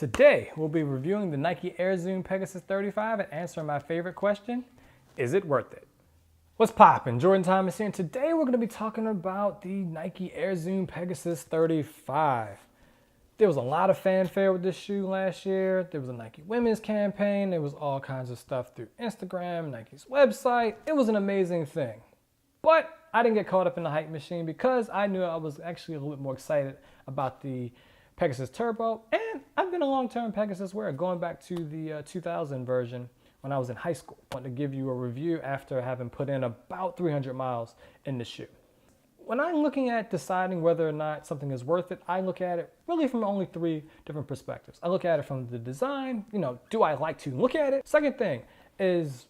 Today, we'll be reviewing the Nike Air Zoom Pegasus 35 and answering my favorite question, is it worth it? What's poppin'? Jordan Thomas here, and today we're going to be talking about the Nike Air Zoom Pegasus 35. There was a lot of fanfare with this shoe last year. There was a Nike women's campaign. There was all kinds of stuff through Instagram, Nike's website. It was an amazing thing. But I didn't get caught up in the hype machine because I knew I was actually a little bit more excited about the Pegasus Turbo, and I've been a long-term Pegasus wearer going back to the 2000 version when I was in high school. I want to give you a review after having put in about 300 miles in the shoe. When I'm looking at deciding whether or not something is worth it, I look at it really from only three different perspectives. I look at it from the design, do I like to look at it? Second thing is,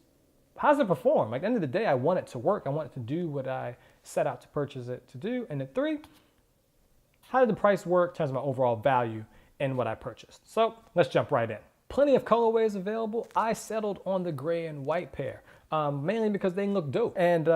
how does it perform? Like, at the end of the day, I want it to work. I want it to do what I set out to purchase it to do. And then three, how did the price work in terms of my overall value in what I purchased? So let's jump right in. Plenty of colorways available. I settled on the gray and white pair, mainly because they look dope. And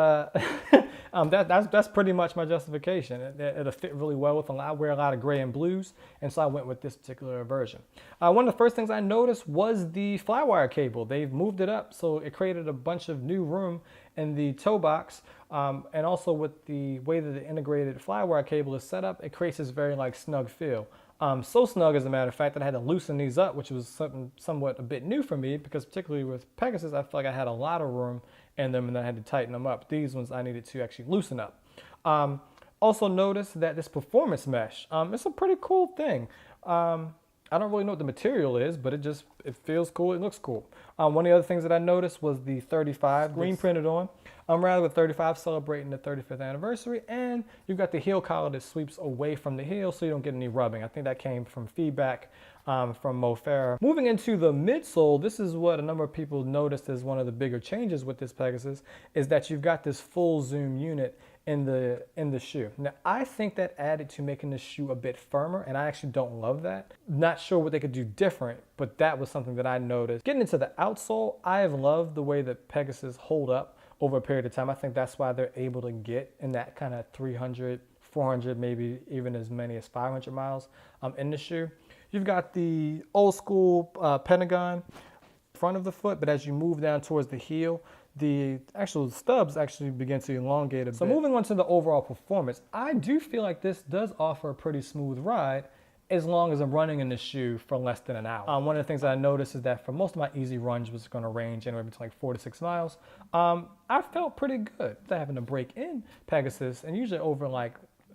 that's pretty much my justification. It'll fit really well with I wear a lot of gray and blues, and so I went with this particular version. One of the first things I noticed was the flywire cable. They've moved it up, so it created a bunch of new room in the toe box, and also with the way that the integrated flywire cable is set up, it creates this very snug feel. So snug, as a matter of fact, that I had to loosen these up, which was somewhat a bit new for me, because particularly with Pegasus, I felt like I had a lot of room in them and then I had to tighten them up. These ones I needed to actually loosen up. Also notice that this performance mesh, it's a pretty cool thing. I don't really know what the material is, but it feels cool, it looks cool. One of the other things that I noticed was the 35 green printed on. Rather with 35 celebrating the 35th anniversary, and you've got the heel collar that sweeps away from the heel so you don't get any rubbing. I think that came from feedback from Mo Farah. Moving into the midsole, this is what a number of people noticed as one of the bigger changes with this Pegasus, is that you've got this full zoom unit in the shoe. Now, I think that added to making the shoe a bit firmer, and I actually don't love that. Not sure what they could do different, but that was something that I noticed. Getting into the outsole, I have loved the way that Pegasus hold up over a period of time. I think that's why they're able to get in that kind of 300, 400, maybe even as many as 500 miles in the shoe. You've got the old school pentagon front of the foot, but as you move down towards the heel, the actual stubs actually begin to elongate a bit. So moving on to the overall performance, I do feel like this does offer a pretty smooth ride as long as I'm running in the shoe for less than an hour. One of the things that I noticed is that for most of my easy runs was going to range anywhere between 4 to 6 miles. I felt pretty good having to break in Pegasus, and usually over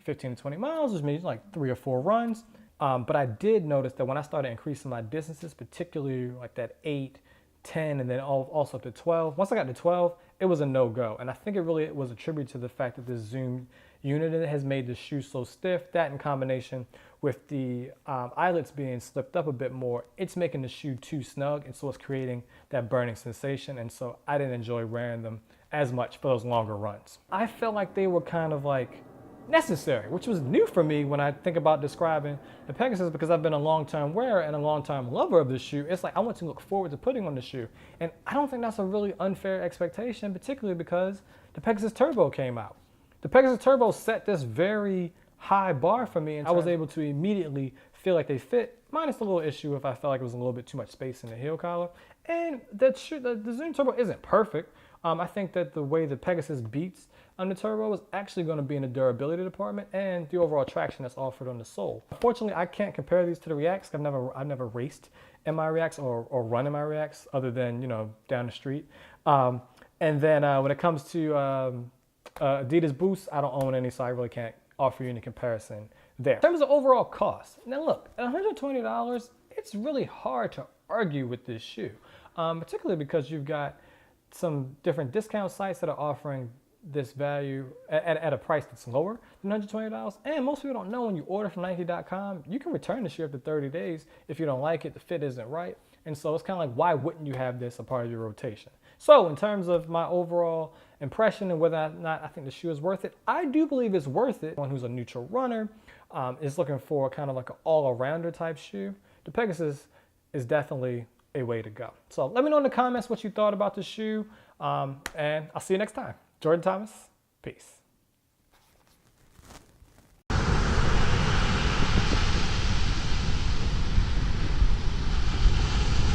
15 to 20 miles, which means 3 or 4 runs. But I did notice that when I started increasing my distances, particularly that 8, 10, and then also up to 12. Once I got to 12, it was a no-go. And I think it really was attributed to the fact that this zoom unit in it has made the shoe so stiff. That in combination with the eyelets being slipped up a bit more, it's making the shoe too snug, and so it's creating that burning sensation. And so I didn't enjoy wearing them as much for those longer runs. I felt like they were kind of necessary, which was new for me when I think about describing the Pegasus, because I've been a long-term wearer and a long-time lover of the shoe. It's I want to look forward to putting on the shoe. And I don't think that's a really unfair expectation, particularly because the Pegasus Turbo came out. The Pegasus Turbo set this very high bar for me, and I was able to immediately feel like they fit, minus the little issue if I felt like it was a little bit too much space in the heel collar. And the Zoom Turbo isn't perfect. I think that the way the Pegasus beats on the Turbo is actually going to be in the durability department and the overall traction that's offered on the sole. Unfortunately, I can't compare these to the Reacts. I've never raced in my Reacts or run in my Reacts other than down the street. And then when it comes to Adidas Boost, I don't own any, so I really can't offer you any comparison there. In terms of overall cost, now look, at $120, it's really hard to argue with this shoe, particularly because you've got some different discount sites that are offering this value at a price that's lower than $120. And most people don't know, when you order from Nike.com, you can return the shoe after 30 days if you don't like it, the fit isn't right. And so it's kind of why wouldn't you have this a part of your rotation? So in terms of my overall impression and whether or not I think the shoe is worth it, I do believe it's worth it. Someone who's a neutral runner is looking for kind of an all-arounder type shoe. The Pegasus is definitely a way to go. So let me know in the comments what you thought about the shoe, and I'll see you next time. Jordan Thomas, peace.